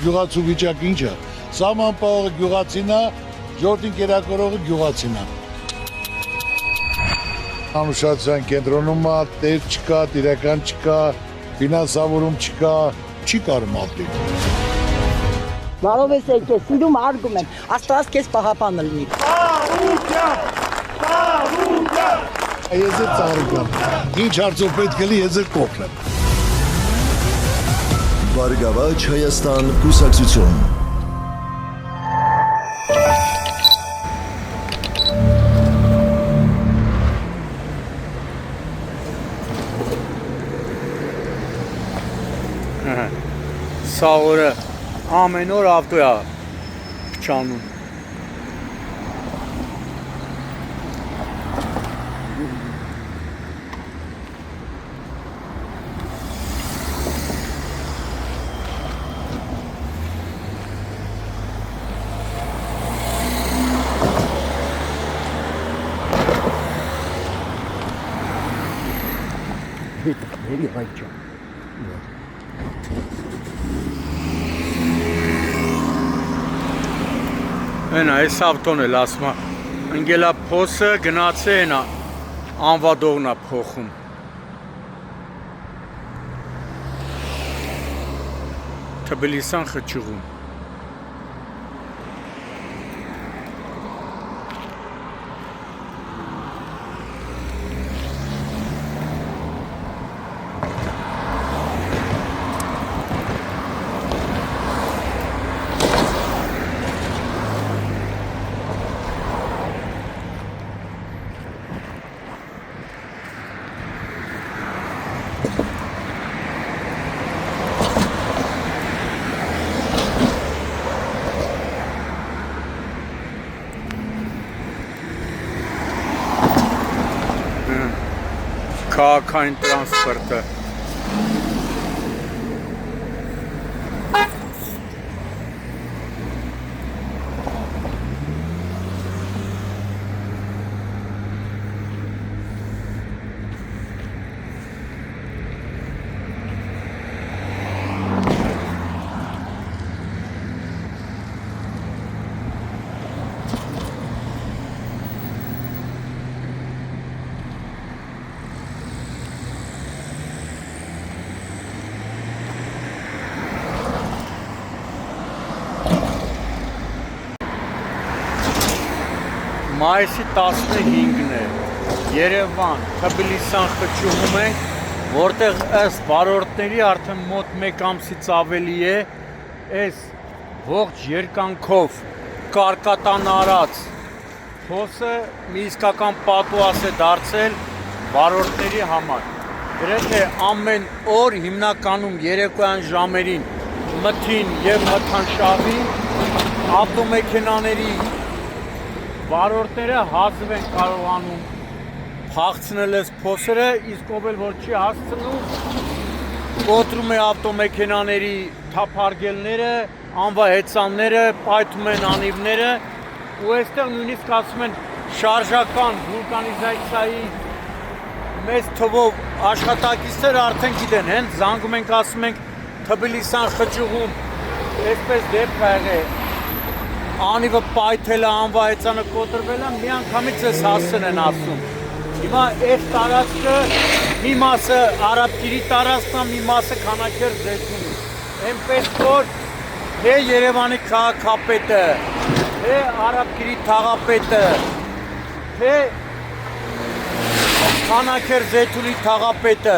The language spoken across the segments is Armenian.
գյուղացու վիճակ ինչ է։ Սահմանապահողը գյուղացին է, ժողովրդին կերակրողը գյուղացին է։ Անուշացիան կենտրոնում է, տեր չկա, տիրական չկա, ֆինանսավորում չկա, չի կարում ապրել։ Բարով ես եկել, սիրում արգում եմ, Աստված քեզ պահապանը լինի։ Ես է ծառուկան, ինչ հարցով պետք է լի, ես է կողլեմ։ Բարգավաճ Հայաստան կուսակցություն։ Սա օրը ամեն օր ավտո է փչանում։ Էլի հայճա։ Այնա, այս ավտոն էլ ասում է, ընգելա փոսը գնացե ենա, անվադողն է փոխում։ Թբիլիսան խճուղում։ Քաղաքային տրանսպորտը։ Մայիսի 15-ն է, Երևան, Թբիլիսան խճուղում ենք, որտեղ ըստ վարորդների արդեն մոտ 1 ամսից ավելի է, այս ողջ երկանքով կարկատան արած փոսը մի իսկական պատուհաս է դարձել վարորդների համար։ Գրեթե ամեն օր հիմնականում երեկոյան ժամերին մթին եւ մթանշավին ավտոմեքենաների վարորդները հազիվ են կարողանում փախցնել այս փոսերը, իսկ ով էլ որ չի հասցնում, կոտրում է ավտոմեքենաների թափարգելները, անվահեծանները, պայթում են անիվները, ու այստեղ նույնիսկ ասում են շարժական վուլկանիզացիայի մեծ թվով աշխատակիցներ արդեն գիտեն, հենց զանգում ենք, ասում ենք Թբիլիսան խճուղում այսպես դեպք ա եղել, անիվը պայթել է, անվահեծանը կոտրվել է, մի անգամից ես հասցեն են ասում։ Հիմա այս տարածքը մի մասը Արաբկիրի տարածքն է, մի մասը Քանաքեռ Զեյթունի։ Էնպես որ թե Երևանի քաղաքապետը, թե Արաբկիրի թաղապետը, թե Քանաքեռ Զեյթունի թաղապետը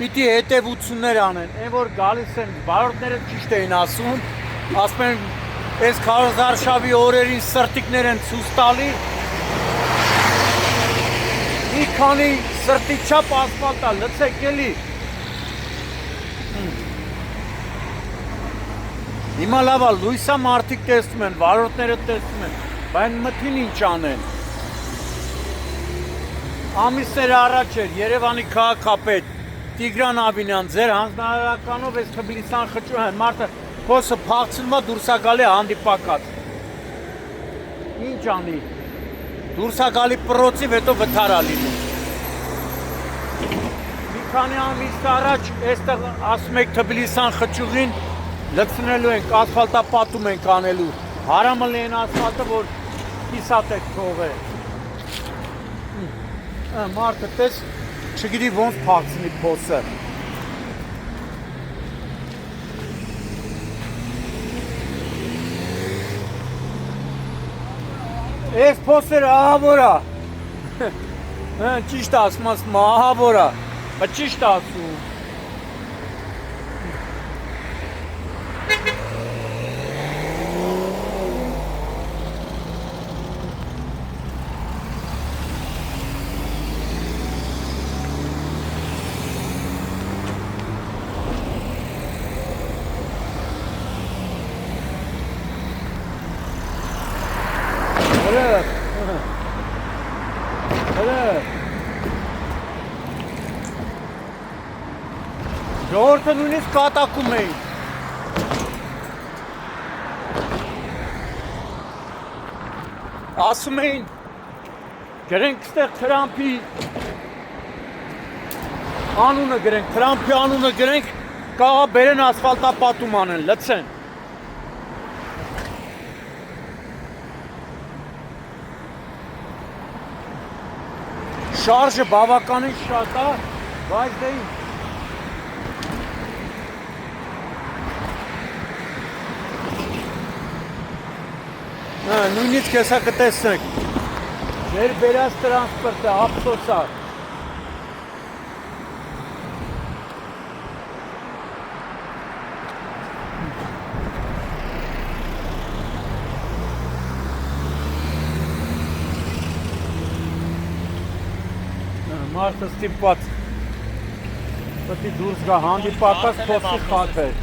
պիտի հետևություններ անեն, այն որ գալիս են, վարորդները ճիշտ էին ասում են այս քարոզարշավի օրերին սրտիկներ են ցույց տալի, մի քանի սրտի չափ ասֆալտ է, լցեք էլի։ Հիմա լավ է, լույսա մարդիկ տեսնում են, վարորդները տեսնում են, բայց մթին ինչ անեն։ Ամիսներ առաջ էր Երևանի քաղաքապետ Տիգրան Ավինյան, ձեր հանձնարարականով այս Թբիլիսան խճուղ մարդը փոսը փախցնում է, դուրս է գալի հանդիպակաց։ Ինչ անի։ Դուրս է գալի պրոցիվ, հետո վթար է լինում։ Մի քանի ամիս առաջ այստեղ ասում եք Թբիլիսան խճուղին լցնելու ենք, ասֆալտապատում ենք անելու։ Հարամը լեն ասֆալտը, որ կիսատ եք թողել։ Մարդը տես չգիտի ոնց փակցնի փոսը։ Այս փոսերը ահավոր է։ Ճիշտ ասում ասում ահավոր է։ Ճիշտ ասում։ Ժողովուրդը նույնիսկ կատակում էին։ Ասում էին գրենք ստեղ Թրամփի անունը գրենք, Թրամփի անունը գրենք, կաղա բերեն ասֆալտապատում անեն, լցեն։ Շարժը բավականին շատ է, բայց դե նույնիսկ հեսա կտեսնեք, մեր բերած տրանսպորտը ափսոս է։ Մարդը ստիպված պետք է դուրս գա հանդիպակաց փոսի խաթեր։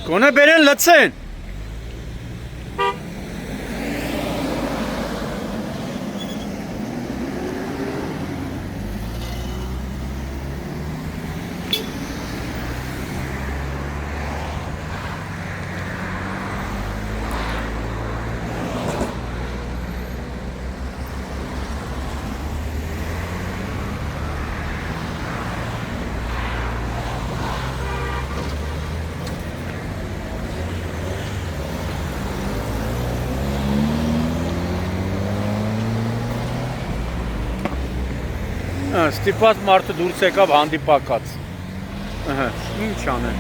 Գոնե բերեն լցեն։ Ստիպված մարդը դուրս եկավ հանդիպակաց։ Ինչ անեն։